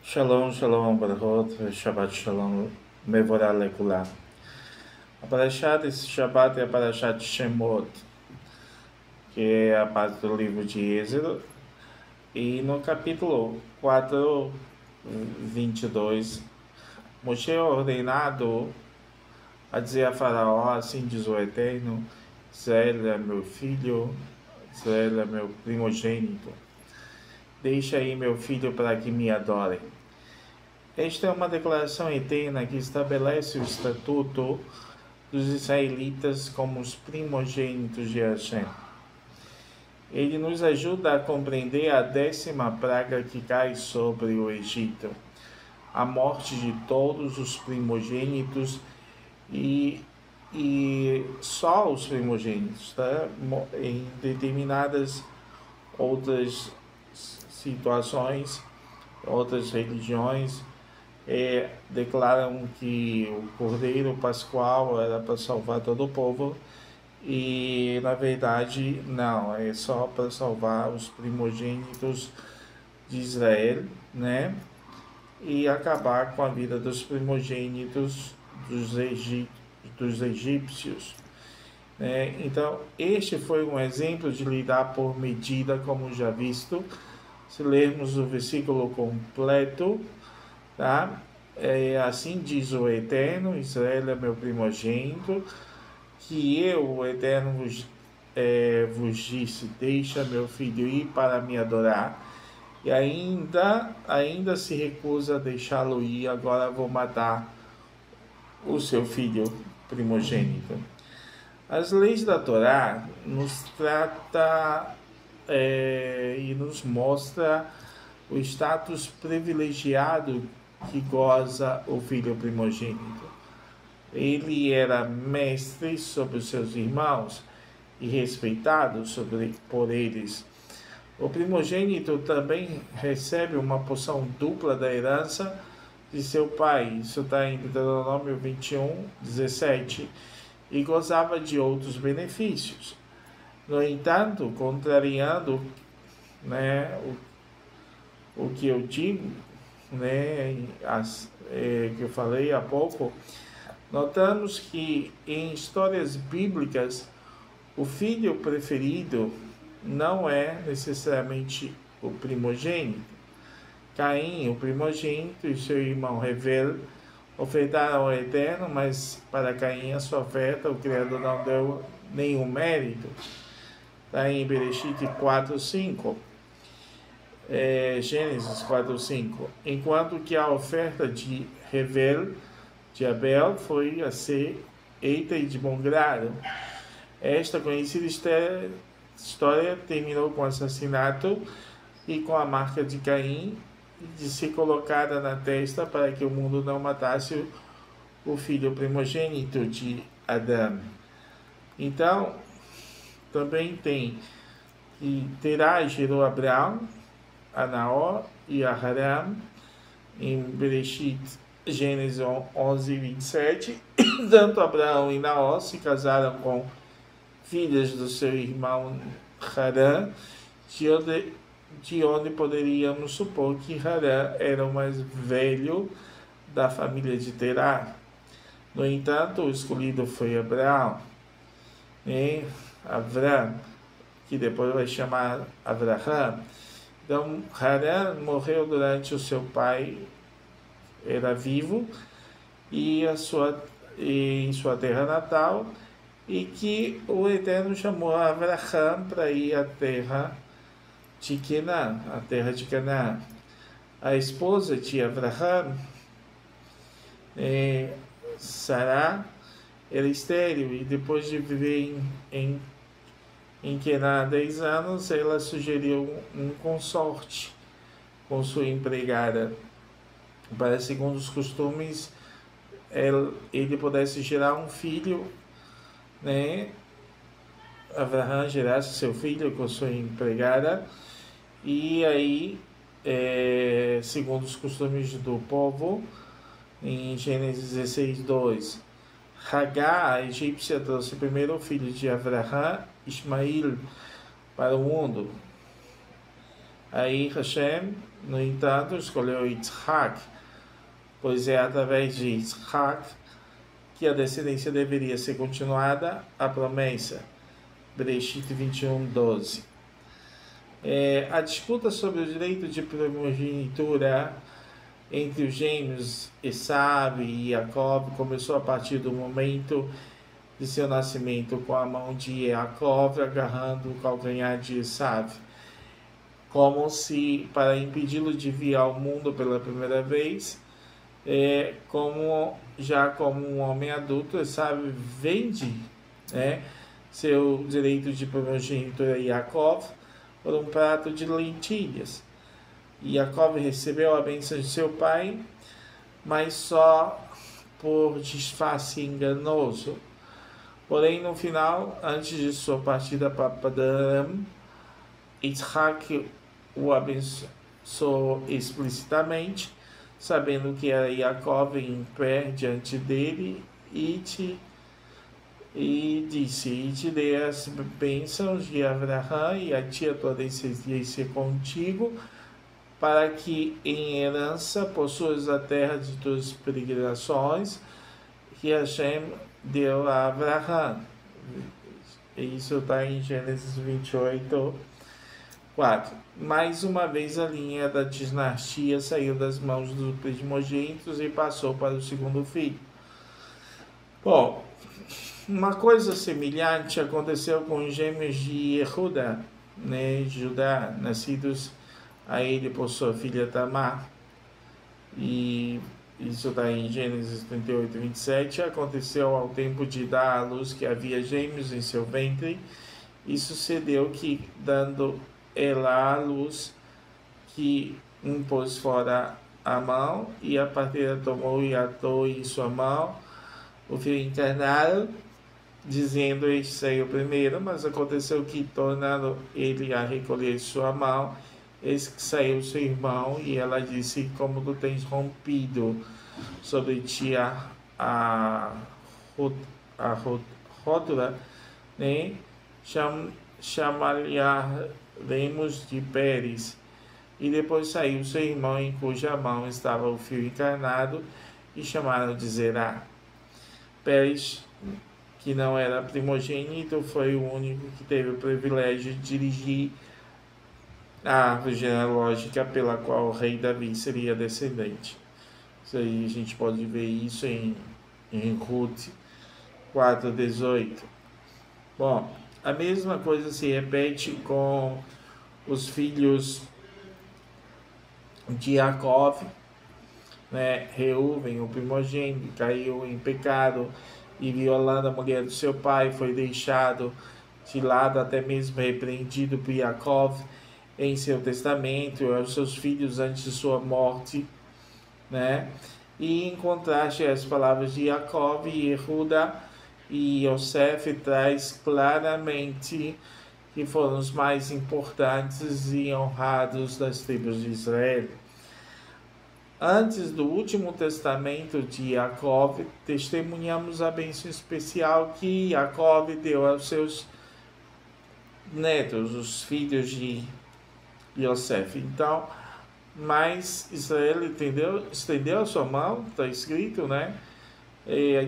Shalom, shalom, brachot, Shabbat shalom, mevorah lekulam. A paraxá desse Shabbat é a paraxá de Shemot, que é a parte do livro de Êxodo, e no capítulo 4, 22, Moshe é ordenado a dizer a Faraó, assim diz o Eterno: Israel é meu filho, Israel é meu primogênito. Deixa aí meu filho para que me adorem. Esta é uma declaração eterna que estabelece o estatuto dos israelitas como os primogênitos de Hashem. Ele nos ajuda a compreender a 10ª praga que cai sobre o Egito, a morte de todos os primogênitos e só os primogênitos, tá? Em determinadas outras situações, outras religiões, declaram que o Cordeiro Pascual era para salvar todo o povo, e na verdade não, é só para salvar os primogênitos de Israel, né? E acabar com a vida dos primogênitos dos egípcios. Então, este foi um exemplo de lidar por medida, como já visto. Se lermos o versículo completo, tá? Assim diz o Eterno: Israel é meu primogênito, que eu, o Eterno, vos disse: deixa meu filho ir para me adorar, e ainda se recusa a deixá-lo ir. Agora vou matar o seu filho primogênito. As leis da Torá nos trata e nos mostra o status privilegiado que goza o filho primogênito. Ele era mestre sobre os seus irmãos e respeitado por eles. O primogênito também recebe uma porção dupla da herança de seu pai. Isso está em Deuteronômio 21, 17. E gozava de outros benefícios. No entanto, contrariando, né, o que eu digo, né, que eu falei há pouco, notamos que em histórias bíblicas o filho preferido não é necessariamente o primogênito. Caim, o primogênito, e seu irmão Hevel ofertaram ao Eterno, mas para Caim a sua oferta o Criador não deu nenhum mérito. Está em Bereshit 4:5. Gênesis 4:5. Enquanto que a oferta de Hevel, de Abel, foi aceita e de bom grado. Esta conhecida história terminou com o assassinato e com a marca de Caim de ser colocada na testa para que o mundo não matasse o filho primogênito de Adão. Então, também tem que Terá gerou Abraão, a Naor e a Haram, em Bereshit, Gênesis 11, 27. Tanto Abraão e Naor se casaram com filhas do seu irmão Haram, de onde poderíamos supor que Haram era o mais velho da família de Terá. No entanto, o escolhido foi Abraão, Avram, que depois vai chamar Abraham. Então, Haran morreu durante o seu pai era vivo e em sua terra natal, e que o Eterno chamou Abraham para ir à terra de Canaã, a terra de Canaã. A esposa de Abraham, Sará, era estéril, e depois de viver em Canaã há 10 anos, ela sugeriu um consorte com sua empregada, para, segundo os costumes, ele pudesse gerar um filho, né? Abraham gerasse seu filho com sua empregada, e aí, segundo os costumes do povo, em Gênesis 16, 2, Hagar, a egípcia, trouxe primeiro o filho de Abraham, Ismael, para o mundo. Aí Hashem, no entanto, escolheu Yitzhak, pois é através de Yitzhak que a descendência deveria ser continuada, a promessa. Bereshit 21:12. A disputa sobre o direito de primogenitura entre os gêmeos Esav e Jacob começou a partir do momento de seu nascimento, com a mão de Jacob agarrando o calcanhar de Esav, como se para impedi-lo de vir ao mundo pela primeira vez. Como um homem adulto, Esav vende, seu direito de primogenitura a Jacob por um prato de lentilhas. E Jacob recebeu a bênção de seu pai, mas só por disfarce enganoso. Porém, no final, antes de sua partida para Padã, Yitzhak o abençoou explicitamente, sabendo que era Jacob em pé diante dele, e disse: e te dei as bênçãos de Abraão e a tia tua descendência contigo, para que em herança possuas a terra de tuas peregrinações, que Hashem deu a Abraão. Isso está em Gênesis 28:4. Mais uma vez a linha da dinastia saiu das mãos dos primogênitos e passou para o segundo filho. Bom, uma coisa semelhante aconteceu com os gêmeos de Judá, Judá, nascidos a ele por sua filha Tamar. E isso está em Gênesis 38:27. Aconteceu ao tempo de dar à luz que havia gêmeos em seu ventre, e sucedeu que, dando ela à luz, que um pôs fora a mão, e a parteira tomou e atou em sua mão o fio encarnado, dizendo: este saiu primeiro. Mas aconteceu que, tornando ele a recolher sua mão, eis que saiu seu irmão, e ela disse: como tu tens rompido sobre ti a rótula, chamaremos de Pérez. E depois saiu seu irmão, em cuja mão estava o fio encarnado, e chamaram de Zerá. Pérez, que não era primogênito, foi o único que teve o privilégio de dirigir a árvore genealógica pela qual o rei Davi seria descendente. Isso aí, a gente pode ver isso em Ruth 4:18. Bom, a mesma coisa se repete com os filhos de Jacob, Reuven, o primogênito, caiu em pecado e, violando a mulher do seu pai, foi deixado de lado, até mesmo repreendido por Jacob em seu testamento aos seus filhos antes de sua morte, E em contraste, as palavras de Jacob e Judá e Yosef traz claramente que foram os mais importantes e honrados das tribos de Israel. Antes do último testamento de Jacob, testemunhamos a bênção especial que Jacob deu aos seus netos, os filhos de Yosef. Então, mas Israel estendeu a sua mão, está escrito, a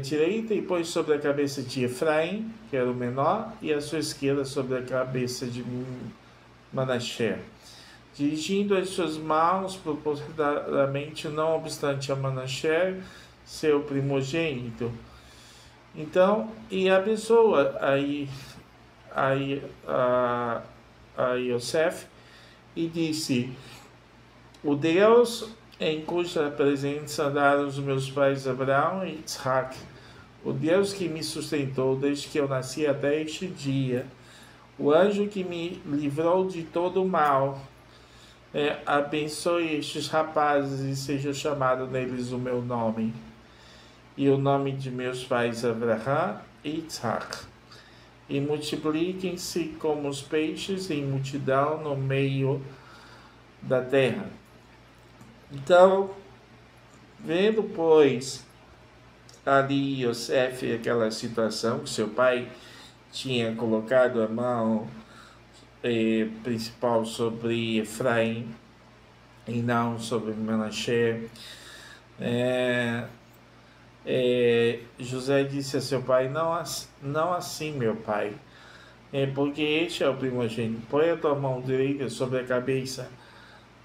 direita, e pôs sobre a cabeça de Efraim, que era o menor, e a sua esquerda sobre a cabeça de Manassés, dirigindo as suas mãos propositadamente, não obstante a Manassés, seu primogênito. Então, e abençoa a Yosef, e disse: o Deus em cuja presença andaram os meus pais Abraão e Isaac, o Deus que me sustentou desde que eu nasci até este dia, o anjo que me livrou de todo o mal, abençoe estes rapazes e seja chamado neles o meu nome, e o nome de meus pais Abraão e Isaac, e multipliquem-se como os peixes em multidão no meio da terra. Então, vendo, pois, ali Yosef, aquela situação que seu pai tinha colocado a mão principal sobre Efraim e não sobre Manassés. José disse a seu pai: não assim, meu pai, porque este é o primogênito. Põe a tua mão direita sobre a cabeça.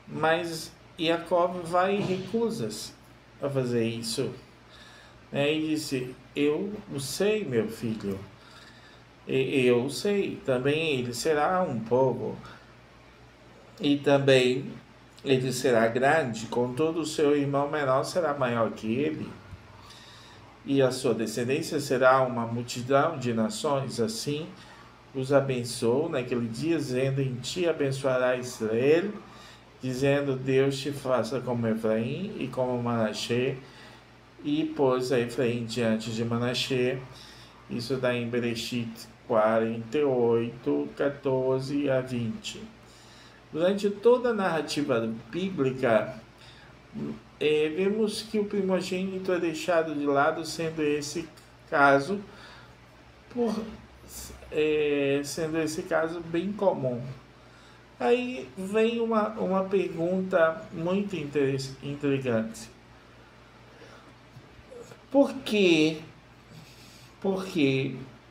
Mas Jacó vai e recusa-se a fazer isso. E disse: eu o sei, meu filho. Eu sei, também ele será um povo, e também ele será grande, contudo o seu irmão menor será maior que ele, e a sua descendência será uma multidão de nações. Assim os abençoou naquele dia, dizendo: em ti abençoará Israel, dizendo: Deus te faça como Efraim e como Manassés. E pôs a Efraim diante de Manassés. Isso está em Bereshit 48, 14 a 20. Durante toda a narrativa bíblica, vemos que o primogênito é deixado de lado, sendo esse caso bem comum. Aí vem uma pergunta muito intrigante. Por que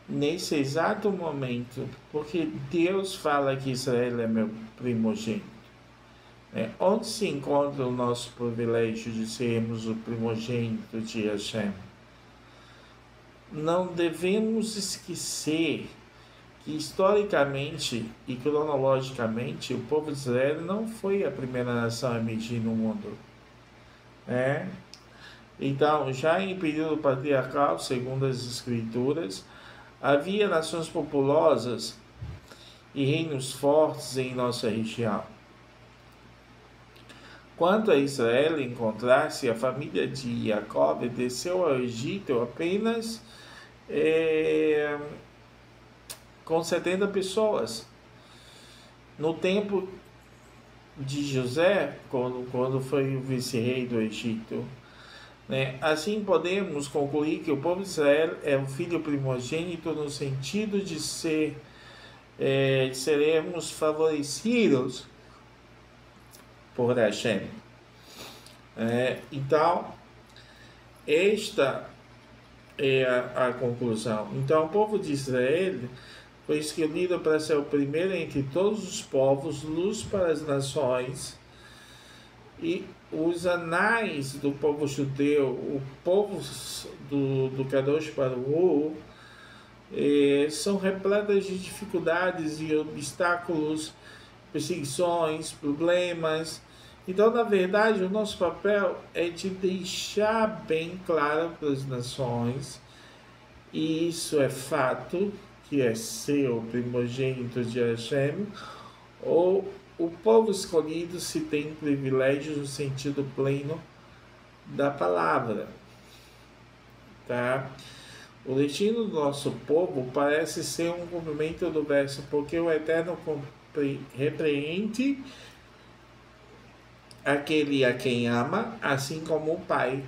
nesse exato momento, porque Deus fala que Israel é meu primogênito? Onde se encontra o nosso privilégio de sermos o primogênito de Hashem? Não devemos esquecer que historicamente e cronologicamente o povo de Israel não foi a primeira nação a emergir no mundo. Então, já em período patriarcal, segundo as escrituras, havia nações populosas e reinos fortes em nossa região. Quanto a Israel encontrar-se, a família de Jacó desceu ao Egito apenas com 70 pessoas. No tempo de José, quando foi o vice-rei do Egito. Assim podemos concluir que o povo de Israel é o filho primogênito no sentido de seremos favorecidos por Hashem. Então, esta é a conclusão. Então, o povo de Israel foi escolhido para ser o primeiro entre todos os povos, luz para as nações. E os anais do povo judeu, o povo do Kadosh Baruch Hu, são repletas de dificuldades e obstáculos, perseguições, problemas. Então, na verdade, o nosso papel é de deixar bem claro para as nações, e isso é fato, que é ser o primogênito de Hashem, ou o povo escolhido se tem privilégios no sentido pleno da palavra. Tá? O destino do nosso povo parece ser um cumprimento do verso: porque o Eterno repreende aquele a quem ama, assim como o pai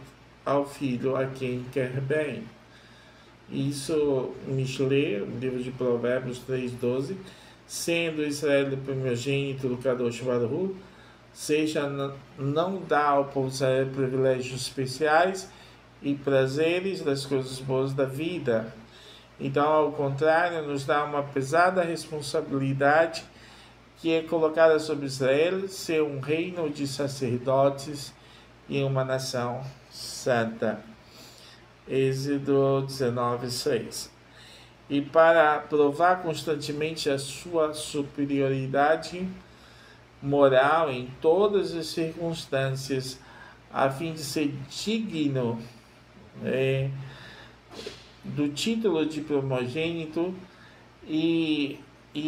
ao filho a quem quer bem. Isso, Mishlei, o livro de Provérbios 3:12. Sendo Israel o primogênito do Kadosh Baruch Hu, seja não dá ao povo de Israel privilégios especiais e prazeres das coisas boas da vida. Então, ao contrário, nos dá uma pesada responsabilidade, que é colocada sobre Israel ser um reino de sacerdotes e uma nação santa. Êxodo 19:6. E para provar constantemente a sua superioridade moral em todas as circunstâncias, a fim de ser digno do título de primogênito e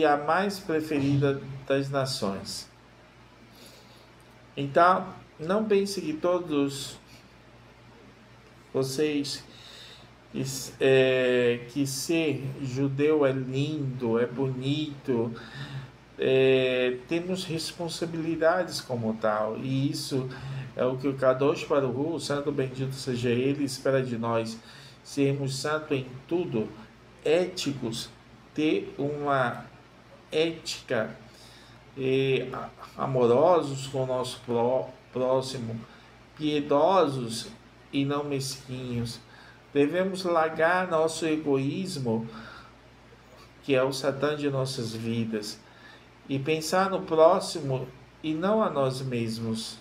a mais preferida das nações. Então, não pense que todos vocês que ser judeu é lindo, é bonito, temos responsabilidades como tal, e isso é o que o Kadosh Baruch Hu, o santo bendito seja ele, espera de nós: sermos santos em tudo, éticos, ter uma ética e amorosos com o nosso próximo, piedosos e não mesquinhos. Devemos largar nosso egoísmo, que é o Satã de nossas vidas, e pensar no próximo e não a nós mesmos.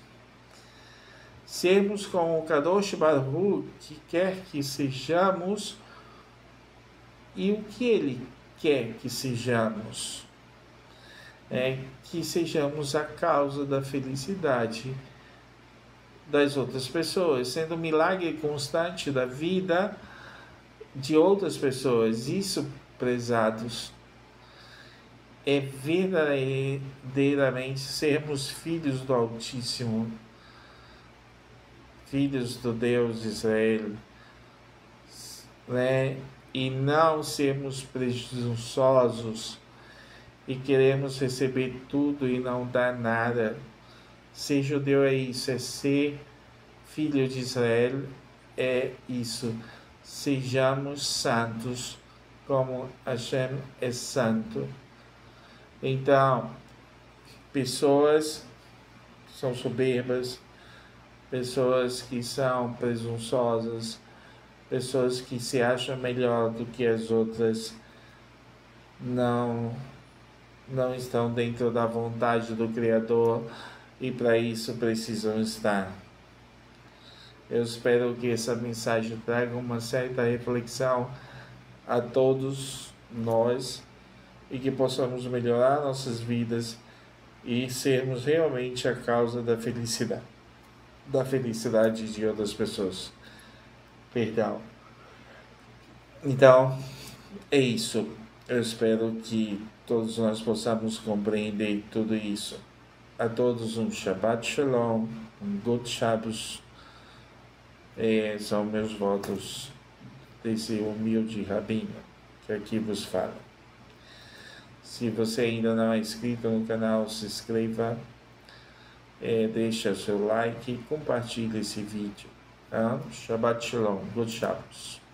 Sermos como o Kadosh Baruch, que quer que sejamos, e o que ele quer que sejamos. É que sejamos a causa da felicidade das outras pessoas, sendo um milagre constante da vida de outras pessoas. Isso, prezados, é verdadeiramente sermos filhos do Altíssimo, filhos do Deus de Israel, né? E não sermos presunçosos e queremos receber tudo e não dar nada. Ser judeu é isso, é ser filho de Israel, é isso. Sejamos santos como Hashem é santo. Então, pessoas que são soberbas, pessoas que são presunçosas, pessoas que se acham melhor do que as outras, não estão dentro da vontade do Criador e para isso precisam estar. Eu espero que essa mensagem traga uma certa reflexão a todos nós e que possamos melhorar nossas vidas e sermos realmente a causa da felicidade de outras pessoas. Perdão. Então, é isso. Eu espero que todos nós possamos compreender tudo isso. A todos um Shabbat Shalom, um Good Shabbos. São meus votos desse humilde rabino que aqui vos fala. Se você ainda não é inscrito no canal, se inscreva, deixa seu like e compartilhe esse vídeo. Shabbat Shalom, Good Shabbos.